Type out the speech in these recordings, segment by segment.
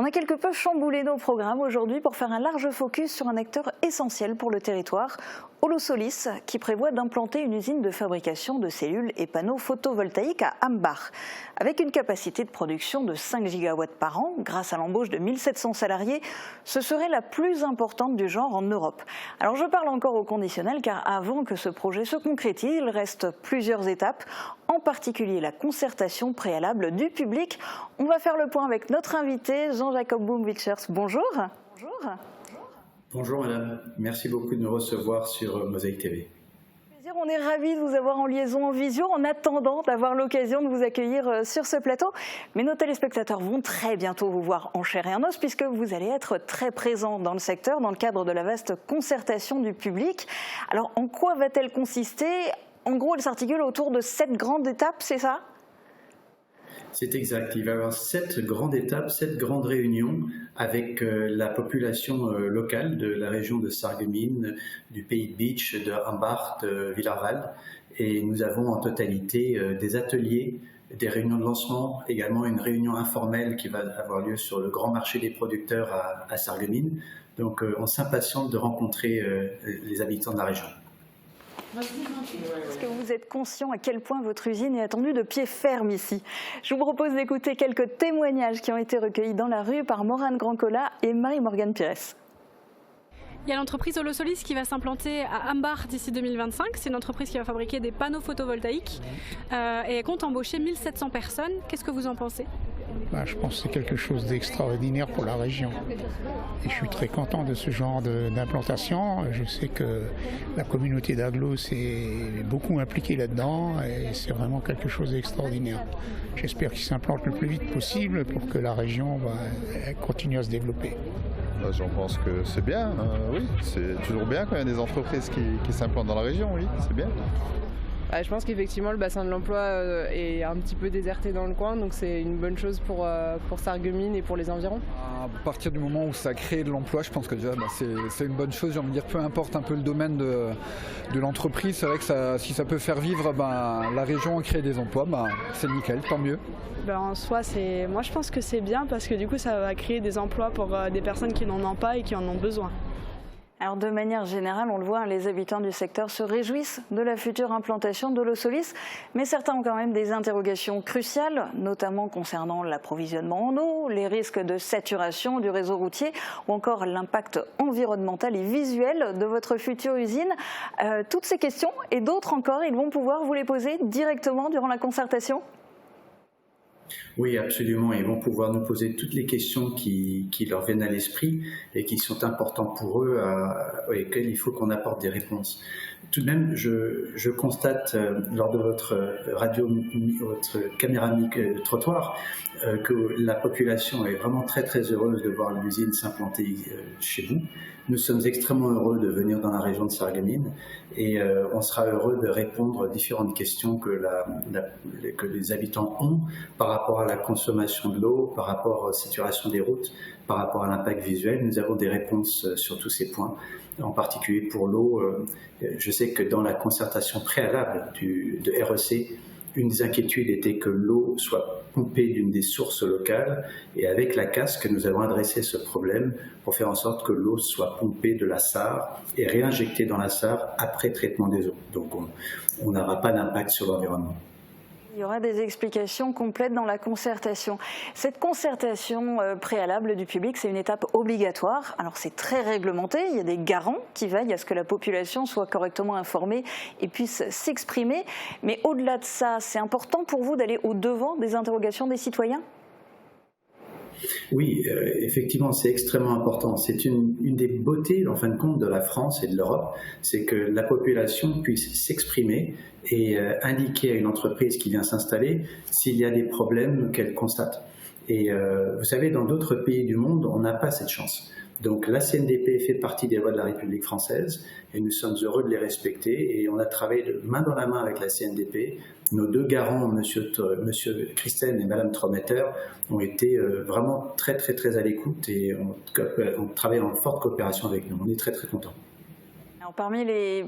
a quelque peu chamboulé nos programmes aujourd'hui pour faire un large focus sur un acteur essentiel pour le territoire, Holosolis, qui prévoit d'implanter une usine de fabrication de cellules et panneaux photovoltaïques à Ambach, avec une capacité de production de 5 gigawatts par an, grâce à l'embauche de 1700 salariés. Ce serait la plus importante du genre en Europe. Alors je parle encore au conditionnel, car avant que ce projet se concrétise, il reste plusieurs étapes, en particulier la concertation préalable du public. On va faire le point avec notre invité, Jean-Jacob Boom-Wilchers. Bonjour. Bonjour. Bonjour madame, merci beaucoup de nous recevoir sur Mosaïque TV. On est ravis de vous avoir en liaison en visio en attendant d'avoir l'occasion de vous accueillir sur ce plateau. Mais nos téléspectateurs vont très bientôt vous voir en chair et en os puisque vous allez être très présent dans le secteur dans le cadre de la vaste concertation du public. Alors en quoi va-t-elle consister ? En gros, elle s'articule autour de 7 grandes étapes, c'est ça ? C'est exact. Il va y avoir 7 grandes étapes, 7 grandes réunions avec la population locale de la région de Sarreguemines, du Pays de Bitche, de Ambach, de Villarwald. Et nous avons en totalité des ateliers, des réunions de lancement, également une réunion informelle qui va avoir lieu sur le grand marché des producteurs à Sarreguemines. Donc on s'impatiente de rencontrer les habitants de la région. Est-ce que vous êtes conscient à quel point votre usine est attendue de pied ferme ici? Je vous propose d'écouter quelques témoignages qui ont été recueillis dans la rue par Morane Grandcola et Marie-Morgane Pires. Il y a l'entreprise Holosolis qui va s'implanter à Ambach d'ici 2025. C'est une entreprise qui va fabriquer des panneaux photovoltaïques et elle compte embaucher 1700 personnes. Qu'est-ce que vous en pensez ? Je pense que c'est quelque chose d'extraordinaire pour la région. Et je suis très content de ce genre d'implantation. Je sais que la communauté d'Aglo s'est beaucoup impliquée là-dedans et c'est vraiment quelque chose d'extraordinaire. J'espère qu'il s'implante le plus vite possible pour que la région continue à se développer. J'en pense que c'est bien, oui. C'est toujours bien quand il y a des entreprises qui s'implantent dans la région, oui, c'est bien. Je pense qu'effectivement le bassin de l'emploi est un petit peu déserté dans le coin, donc c'est une bonne chose pour Sarreguemines et pour les environs. À partir du moment où ça crée de l'emploi, je pense que déjà c'est une bonne chose. J'ai envie de dire, peu importe un peu le domaine de l'entreprise, c'est vrai que si ça peut faire vivre la région et créer des emplois, c'est nickel, tant mieux. En soi, moi je pense que c'est bien parce que du coup ça va créer des emplois pour des personnes qui n'en ont pas et qui en ont besoin. Alors de manière générale, on le voit, les habitants du secteur se réjouissent de la future implantation d'Holosolis, mais certains ont quand même des interrogations cruciales, notamment concernant l'approvisionnement en eau, les risques de saturation du réseau routier ou encore l'impact environnemental et visuel de votre future usine. Toutes ces questions et d'autres encore, ils vont pouvoir vous les poser directement durant la concertation ? Oui, absolument. Ils vont pouvoir nous poser toutes les questions qui leur viennent à l'esprit et qui sont importantes pour eux et auxquelles il faut qu'on apporte des réponses. Tout de même, je constate lors de votre caméra trottoir que la population est vraiment très très heureuse de voir l'usine s'implanter chez vous. Nous sommes extrêmement heureux de venir dans la région de Sarreguemines et on sera heureux de répondre aux différentes questions que les habitants ont par rapport à la consommation de l'eau, par rapport à la saturation des routes, par rapport à l'impact visuel. Nous avons des réponses sur tous ces points. En particulier pour l'eau, je sais que dans la concertation préalable de REC, une des inquiétudes était que l'eau soit pompée d'une des sources locales et avec la casque, nous avons adressé ce problème pour faire en sorte que l'eau soit pompée de la Sarre et réinjectée dans la Sarre après traitement des eaux. Donc on n'aura pas d'impact sur l'environnement. Il y aura des explications complètes dans la concertation. Cette concertation préalable du public, c'est une étape obligatoire. Alors c'est très réglementé, il y a des garants qui veillent à ce que la population soit correctement informée et puisse s'exprimer. Mais au-delà de ça, c'est important pour vous d'aller au-devant des interrogations des citoyens ? Oui, effectivement, c'est extrêmement important. C'est une des beautés, en fin de compte, de la France et de l'Europe, c'est que la population puisse s'exprimer et indiquer à une entreprise qui vient s'installer s'il y a des problèmes qu'elle constate. Et vous savez, dans d'autres pays du monde, on n'a pas cette chance. Donc la CNDP fait partie des lois de la République française et nous sommes heureux de les respecter et on a travaillé de main dans la main avec la CNDP. Nos deux garants, monsieur Christen et madame Trometter, ont été vraiment très très très à l'écoute et on travaille en forte coopération avec nous. On est très très contents. Alors,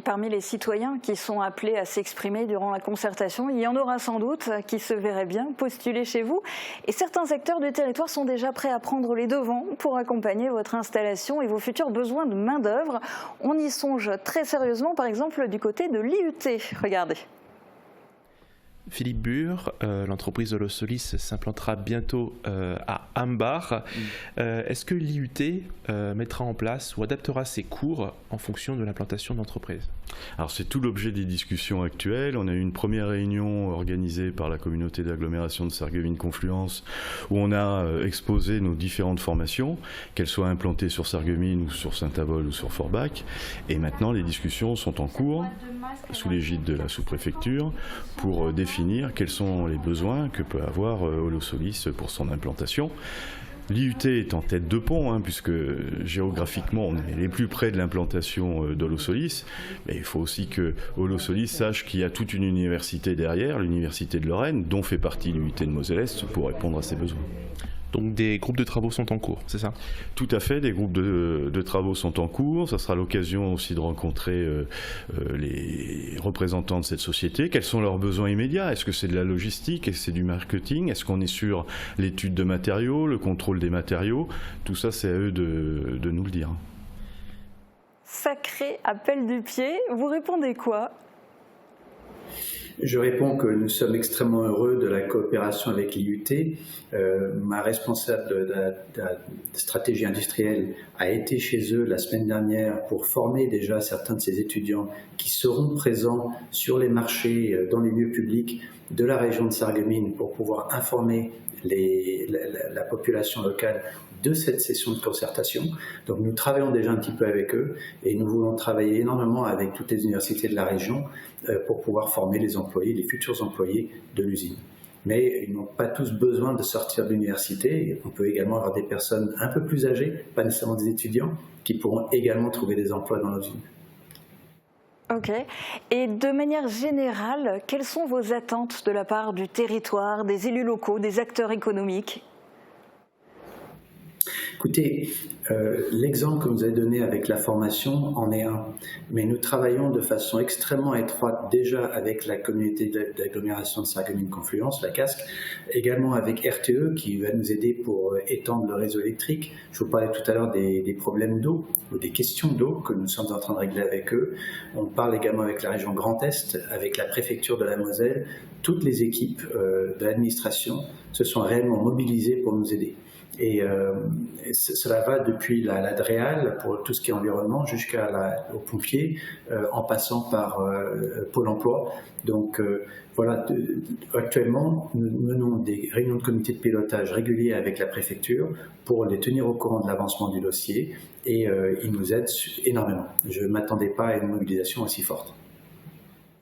parmi les citoyens qui sont appelés à s'exprimer durant la concertation, il y en aura sans doute qui se verraient bien postuler chez vous. Et certains acteurs du territoire sont déjà prêts à prendre les devants pour accompagner votre installation et vos futurs besoins de main-d'œuvre. On y songe très sérieusement, par exemple, du côté de l'IUT. Regardez. Philippe Bure, l'entreprise Holosolis s'implantera bientôt à Ambach. Est-ce que l'IUT mettra en place ou adaptera ses cours en fonction de l'implantation de l'entreprise ? Alors c'est tout l'objet des discussions actuelles. On a eu une première réunion organisée par la communauté d'agglomération de Sarreguemines-Confluence où on a exposé nos différentes formations, qu'elles soient implantées sur Sarreguemines ou sur Saint-Avold ou sur Forbach. Et maintenant les discussions sont en cours sous l'égide de la sous-préfecture pour définir quels sont les besoins que peut avoir Holosolis pour son implantation. L'IUT est en tête de pont, puisque géographiquement on est les plus près de l'implantation d'Holosolis, mais il faut aussi que Holosolis sache qu'il y a toute une université derrière, l'université de Lorraine, dont fait partie l'IUT de Moselle-Est, pour répondre à ses besoins. Donc des groupes de travaux sont en cours, c'est ça ? Tout à fait, des groupes de travaux sont en cours. Ça sera l'occasion aussi de rencontrer les représentants de cette société. Quels sont leurs besoins immédiats ? Est-ce que c'est de la logistique ? Est-ce que c'est du marketing ? Est-ce qu'on est sur l'étude de matériaux, le contrôle des matériaux ? Tout ça, c'est à eux de nous le dire. Sacré appel du pied, vous répondez quoi ? Je réponds que nous sommes extrêmement heureux de la coopération avec l'IUT. Ma responsable de la stratégie industrielle a été chez eux la semaine dernière pour former déjà certains de ces étudiants qui seront présents sur les marchés, dans les lieux publics de la région de Sarreguemines pour pouvoir informer la population locale de cette session de concertation. Donc nous travaillons déjà un petit peu avec eux et nous voulons travailler énormément avec toutes les universités de la région pour pouvoir former les employés, les futurs employés de l'usine. Mais ils n'ont pas tous besoin de sortir de l'université. On peut également avoir des personnes un peu plus âgées, pas nécessairement des étudiants, qui pourront également trouver des emplois dans l'usine. Ok. Et de manière générale, quelles sont vos attentes de la part du territoire, des élus locaux, des acteurs économiques ? Écoutez, l'exemple que vous avez donné avec la formation en est un, mais nous travaillons de façon extrêmement étroite déjà avec la communauté d'agglomération de Sarreguemines-Confluence, la CASC, également avec RTE qui va nous aider pour étendre le réseau électrique. Je vous parlais tout à l'heure des problèmes d'eau ou des questions d'eau que nous sommes en train de régler avec eux. On parle également avec la région Grand Est, avec la préfecture de la Moselle. Toutes les équipes de l'administration se sont réellement mobilisées pour nous aider. Et cela va depuis la DREAL pour tout ce qui est environnement jusqu'aux pompiers, en passant par Pôle emploi. Donc voilà, actuellement, nous menons des réunions de comité de pilotage réguliers avec la préfecture pour les tenir au courant de l'avancement du dossier et ils nous aident énormément. Je ne m'attendais pas à une mobilisation aussi forte.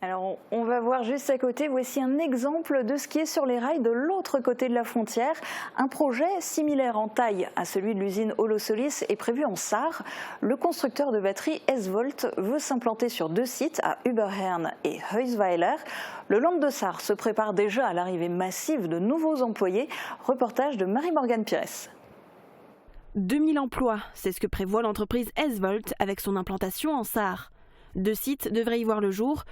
Alors, on va voir juste à côté, voici un exemple de ce qui est sur les rails de l'autre côté de la frontière. Un projet similaire en taille à celui de l'usine Holosolis est prévu en Sarre. Le constructeur de batteries S-Volt veut s'implanter sur 2 sites, à Überhern et Heusweiler. Le Land de Sarre se prépare déjà à l'arrivée massive de nouveaux employés. Reportage de Marie-Morgane Pires. 2000 emplois, c'est ce que prévoit l'entreprise S-Volt avec son implantation en Sarre. 2 sites devraient y voir le jour.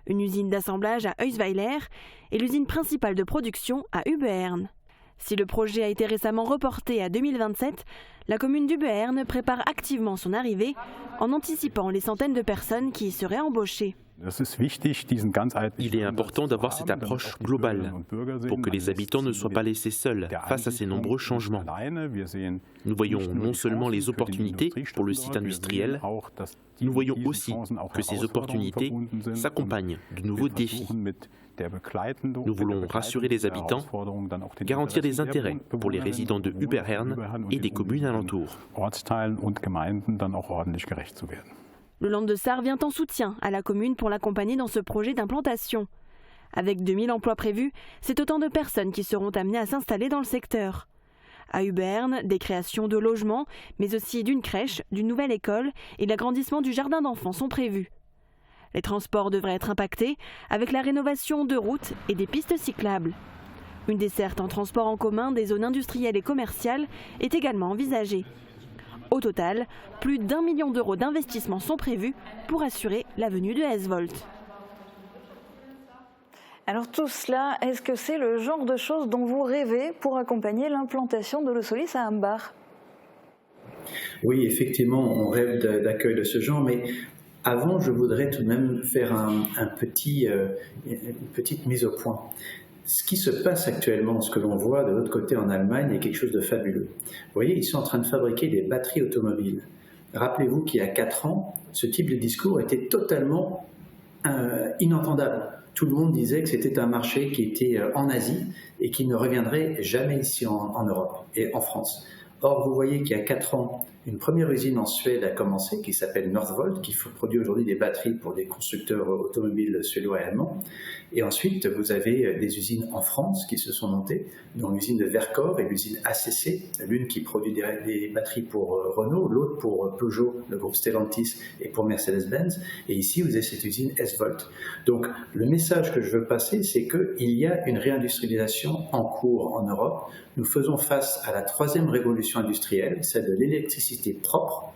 Une usine d'assemblage à Heusweiler et l'usine principale de production à Überhern. Si le projet a été récemment reporté à 2027, la commune d'Übehern prépare activement son arrivée en anticipant les centaines de personnes qui y seraient embauchées. Il est important d'avoir cette approche globale pour que les habitants ne soient pas laissés seuls face à ces nombreux changements. Nous voyons non seulement les opportunités pour le site industriel, nous voyons aussi que ces opportunités s'accompagnent de nouveaux défis. Nous voulons rassurer les habitants, garantir des intérêts pour les résidents de Überhern et des communes alentours. Le Land de Sarre vient en soutien à la commune pour l'accompagner dans ce projet d'implantation. Avec 2000 emplois prévus, c'est autant de personnes qui seront amenées à s'installer dans le secteur. À Überhern, des créations de logements, mais aussi d'une crèche, d'une nouvelle école et l'agrandissement du jardin d'enfants sont prévus. Les transports devraient être impactés avec la rénovation de routes et des pistes cyclables. Une desserte en transport en commun des zones industrielles et commerciales est également envisagée. Au total, plus d'1 million d'euros d'investissement sont prévus pour assurer la venue de S-Volt. Alors tout cela, est-ce que c'est le genre de choses dont vous rêvez pour accompagner l'implantation d'Holosolis à Ambach? Oui, effectivement, on rêve d'accueil de ce genre, mais avant, je voudrais tout de même faire une petite mise au point. Ce qui se passe actuellement, ce que l'on voit de l'autre côté en Allemagne, est quelque chose de fabuleux. Vous voyez, ils sont en train de fabriquer des batteries automobiles. Rappelez-vous qu'il y a 4 ans, ce type de discours était totalement inentendable. Tout le monde disait que c'était un marché qui était en Asie et qui ne reviendrait jamais ici en Europe et en France. Or, vous voyez qu'il y a 4 ans, une première usine en Suède a commencé, qui s'appelle Northvolt, qui produit aujourd'hui des batteries pour des constructeurs automobiles suédois et allemands. Et ensuite, vous avez des usines en France qui se sont montées, dont l'usine de Verkor et l'usine ACC, l'une qui produit des batteries pour Renault, l'autre pour Peugeot, le groupe Stellantis, et pour Mercedes-Benz. Et ici, vous avez cette usine S-Volt. Donc, le message que je veux passer, c'est qu'il y a une réindustrialisation en cours en Europe. Nous faisons face à la 3e révolution industrielle, celle de l'électricité propre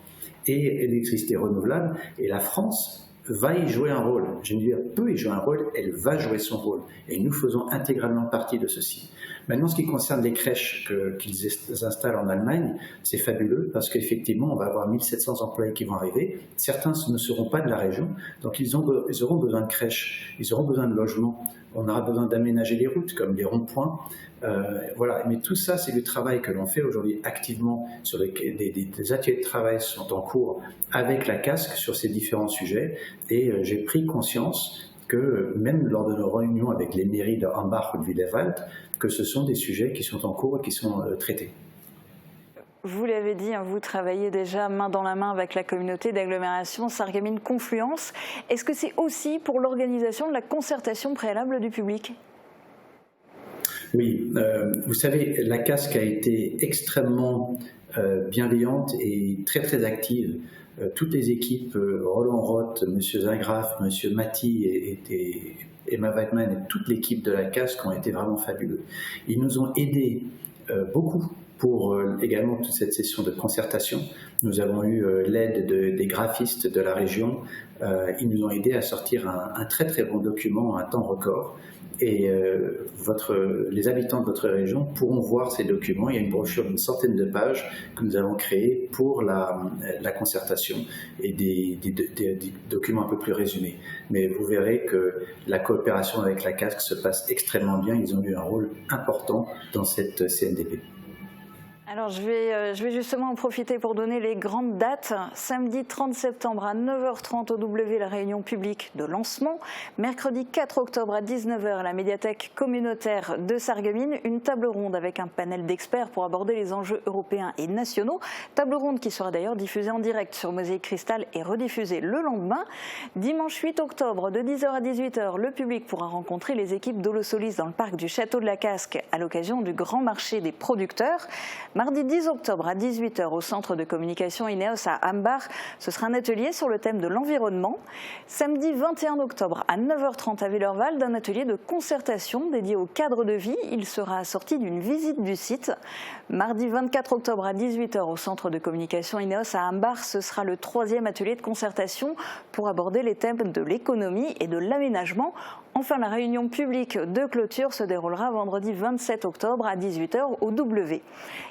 et l'électricité renouvelable. Et la France va y jouer un rôle. Je ne veux dire peut y jouer un rôle, elle va jouer son rôle. Et nous faisons intégralement partie de ceci. Maintenant, ce qui concerne les crèches qu'ils installent en Allemagne, c'est fabuleux parce qu'effectivement, on va avoir 1700 employés qui vont arriver. Certains ne seront pas de la région, donc ils auront besoin de crèches, ils auront besoin de logements. On aura besoin d'aménager les routes, comme des ronds-points. Voilà. Mais tout ça, c'est du travail que l'on fait aujourd'hui activement. Sur des ateliers de travail sont en cours avec la casque sur ces différents sujets. Et j'ai pris conscience que même lors de nos réunions avec les mairies de Ambach ou de Willerwald, que ce sont des sujets qui sont en cours et qui sont traités. Vous l'avez dit, vous travaillez déjà main dans la main avec la communauté d'agglomération Sarreguemines Confluence. Est-ce que c'est aussi pour l'organisation de la concertation préalable du public ? Oui, vous savez, la casque a été extrêmement bienveillante et très très active. Toutes les équipes, Roland Roth, M. Zingraf, M. Matti et Emma Weidmann et toute l'équipe de la casque ont été vraiment fabuleux. Ils nous ont aidés beaucoup pour également toute cette session de concertation. Nous avons eu l'aide des graphistes de la région. Ils nous ont aidés à sortir un très très bon document en un temps record. Et les habitants de votre région pourront voir ces documents. Il y a une brochure d'une centaine de pages que nous avons créée pour la concertation et des documents un peu plus résumés. Mais vous verrez que la coopération avec la casque se passe extrêmement bien. Ils ont eu un rôle important dans cette CNDP. Alors je vais justement en profiter pour donner les grandes dates. Samedi 30 septembre à 9h30 au W, la réunion publique de lancement. Mercredi 4 octobre à 19h à la médiathèque communautaire de Sarreguemines, une table ronde avec un panel d'experts pour aborder les enjeux européens et nationaux. Table ronde qui sera d'ailleurs diffusée en direct sur Mosaïque Cristal et rediffusée le lendemain. Dimanche 8 octobre de 10h à 18h, le public pourra rencontrer les équipes d'Holosolis dans le parc du Château de la Casque à l'occasion du grand marché des producteurs. Mardi 10 octobre à 18h au centre de communication INEOS à Ambach, ce sera un atelier sur le thème de l'environnement. Samedi 21 octobre à 9h30 à Willerwald, un atelier de concertation dédié au cadre de vie. Il sera assorti d'une visite du site. Mardi 24 octobre à 18h au centre de communication INEOS à Ambach, ce sera le 3e atelier de concertation pour aborder les thèmes de l'économie et de l'aménagement. Enfin, la réunion publique de clôture se déroulera vendredi 27 octobre à 18h au W.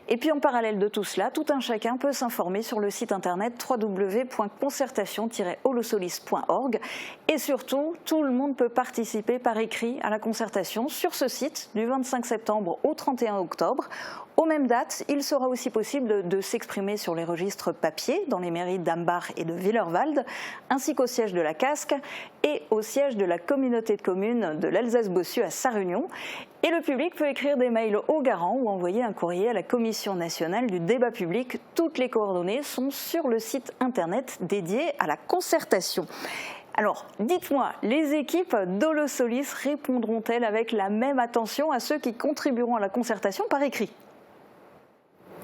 Et puis en parallèle de tout cela, tout un chacun peut s'informer sur le site internet www.concertation-holosolis.org. Et surtout, tout le monde peut participer par écrit à la concertation sur ce site du 25 septembre au 31 octobre. Aux mêmes dates, il sera aussi possible de s'exprimer sur les registres papier dans les mairies d'Ambach et de Willerwald, ainsi qu'au siège de la Casque et au siège de la communauté de communes de l'Alsace-Bossu à Sarre-Union. Et le public peut écrire des mails au garant ou envoyer un courrier à la Commission nationale du débat public. Toutes les coordonnées sont sur le site internet dédié à la concertation. Alors, dites-moi, les équipes d'Holosolis répondront-elles avec la même attention à ceux qui contribueront à la concertation par écrit ?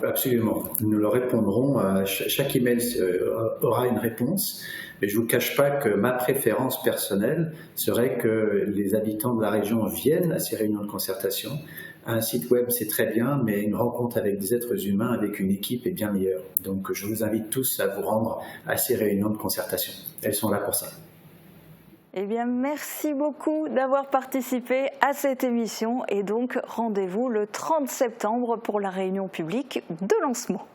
Absolument. Nous leur répondrons. Chaque email aura une réponse. Mais je ne vous cache pas que ma préférence personnelle serait que les habitants de la région viennent à ces réunions de concertation Un site web, c'est très bien, mais une rencontre avec des êtres humains, avec une équipe, est bien meilleure. Donc je vous invite tous à vous rendre à ces réunions de concertation. Elles sont là pour ça. Eh bien, merci beaucoup d'avoir participé à cette émission et donc rendez-vous le 30 septembre pour la réunion publique de lancement.